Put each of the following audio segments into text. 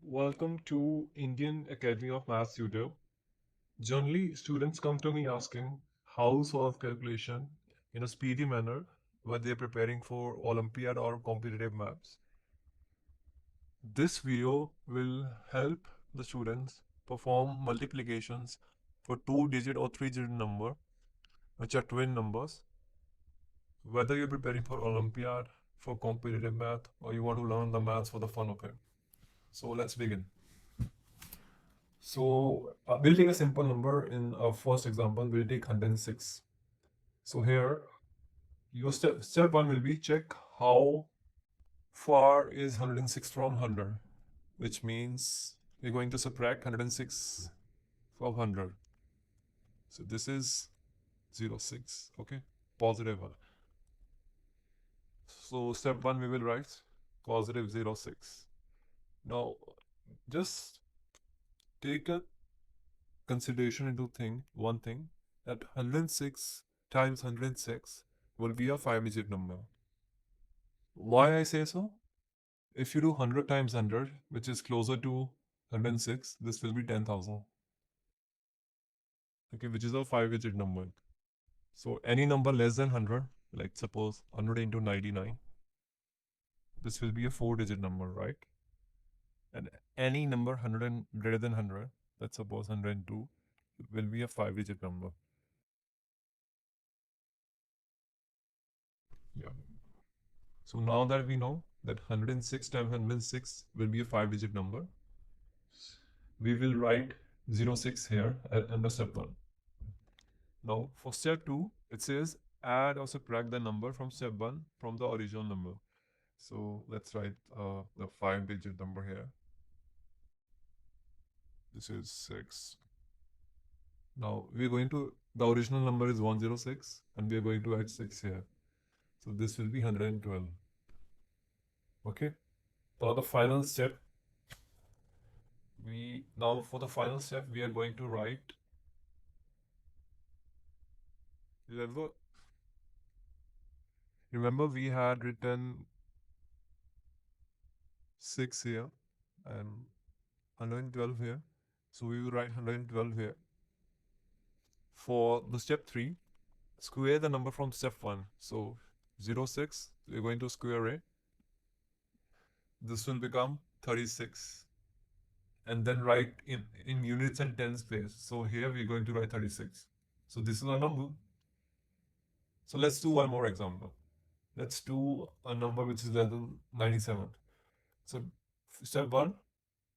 Welcome to Indian Academy of Maths Tutor. Generally, students come to me asking how to solve calculation in a speedy manner when they're preparing for Olympiad or competitive maths. This video will help the students perform multiplications for two-digit or three-digit number, which are twin numbers. Whether you're preparing for Olympiad, for competitive math, or you want to learn the maths for the fun of it. So let's begin. We'll take a simple number in our first example. We'll take 106. So here, your step one will be check how far is 106 from 100, which means we're going to subtract 106 from 100. So this is 0.6, okay, positive one. So step one, we will write positive 0.6. Now, just take a consideration into one thing, that 106 times 106 will be a 5-digit number. Why I say so? If you do 100 times 100, which is closer to 106, this will be 10,000. Okay, which is a 5-digit number. So any number less than 100, like suppose 100 into 99, this will be a 4-digit number, right? And any number 100 and greater than 100, let's suppose 102, will be a 5-digit number. Yeah. So now that we know that 106 times 106 will be a 5-digit number, we will write 0.6 here under step 1. Now for step 2, it says add or subtract the number from step 1 from the original number. So let's write the 5-digit number here. This is 6. Now we're going to, the original number is 106 and we are going to add 6 here. So this will be 112. Okay. For the final step, we are going to write, remember we had written 6 here and 112 here. So we will write 112 here. For the step 3, square the number from step 1. So 0.6, we're going to square it. This will become 36. And then write in units and tens place. So here we're going to write 36. So this is our number. So let's do one more example. Let's do a number which is less than 97. So step 1,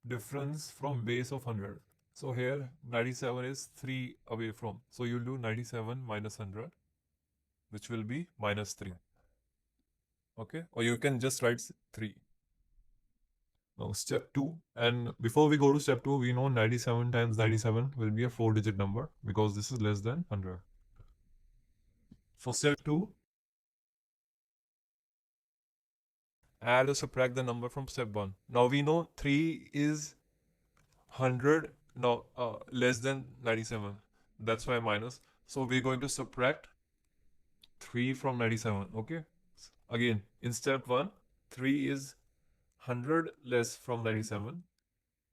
difference from base of 100. So here 97 is 3 away from. So you'll do 97 minus 100, which will be minus 3. Okay, or you can just write 3. Now step 2, and before we go to step 2, we know 97 times 97 will be a 4-digit number because this is less than 100. For step 2, add or subtract the number from step 1. Now we know 3 is 100, now less than 97. That's why minus. So we're going to subtract 3 from 97. Okay. Again, in step 1, 3 is 100 less from 97.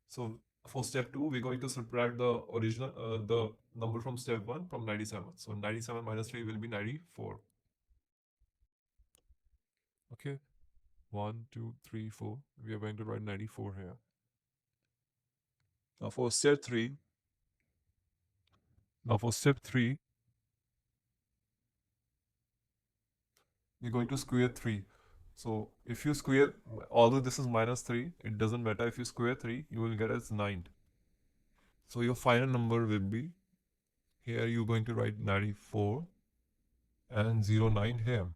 So for step 2, we're going to subtract the original, the number from step 1 from 97. So 97 minus 3 will be 94. Okay. 1, 2, 3, 4. We are going to write 94 here. Now for step 3, we're going to square 3. So if you square, although this is minus 3, it doesn't matter. If you square 3, you will get as 9. So your final number will be, here you're going to write 94 and 09 here.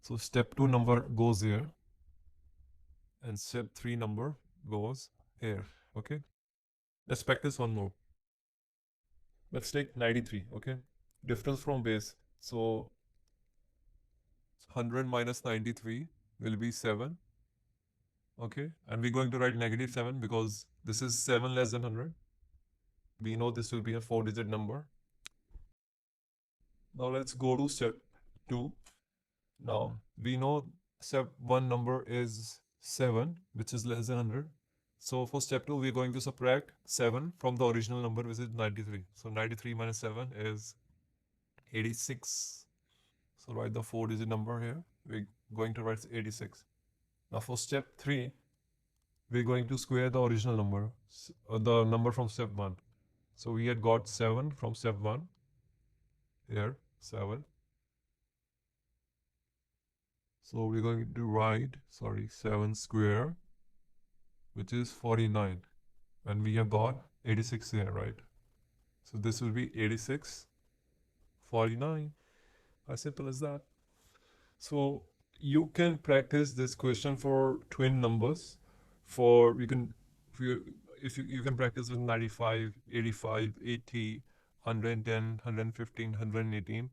So step 2 number goes here and step 3 number goes here. Okay. Let's practice one more. Let's take 93. Okay. Difference from base. So 100 minus 93 will be 7. Okay. And we're going to write negative 7 because this is 7 less than 100. We know this will be a 4-digit number. Now let's go to step 2. Now we know step 1 number is 7, which is less than 100. So for step 2, we're going to subtract 7 from the original number, which is 93. So 93 minus 7 is 86. So write the 4-digit number here. We're going to write 86. Now for step 3, we're going to square the original number, the number from step 1. So we had got 7 from step 1. Here, 7. So we're going to write, 7 square, which is 49. And we have got 86 here, right? So this will be 86, 49. As simple as that. So you can practice this question for twin numbers. For you can, if you can practice with 95, 85, 80, 110, 115, 118.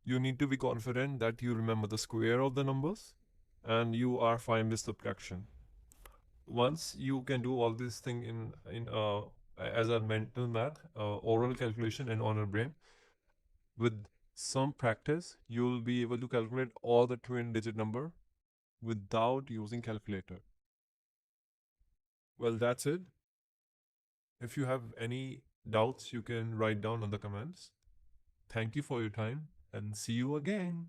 You need to be confident that you remember the square of the numbers and you are fine with subtraction. Once you can do all this thing in as a mental math, oral calculation and on your brain, with some practice, you'll be able to calculate all the twin digit number without using calculator. Well, that's it. If you have any doubts, you can write down on the comments. Thank you for your time and see you again.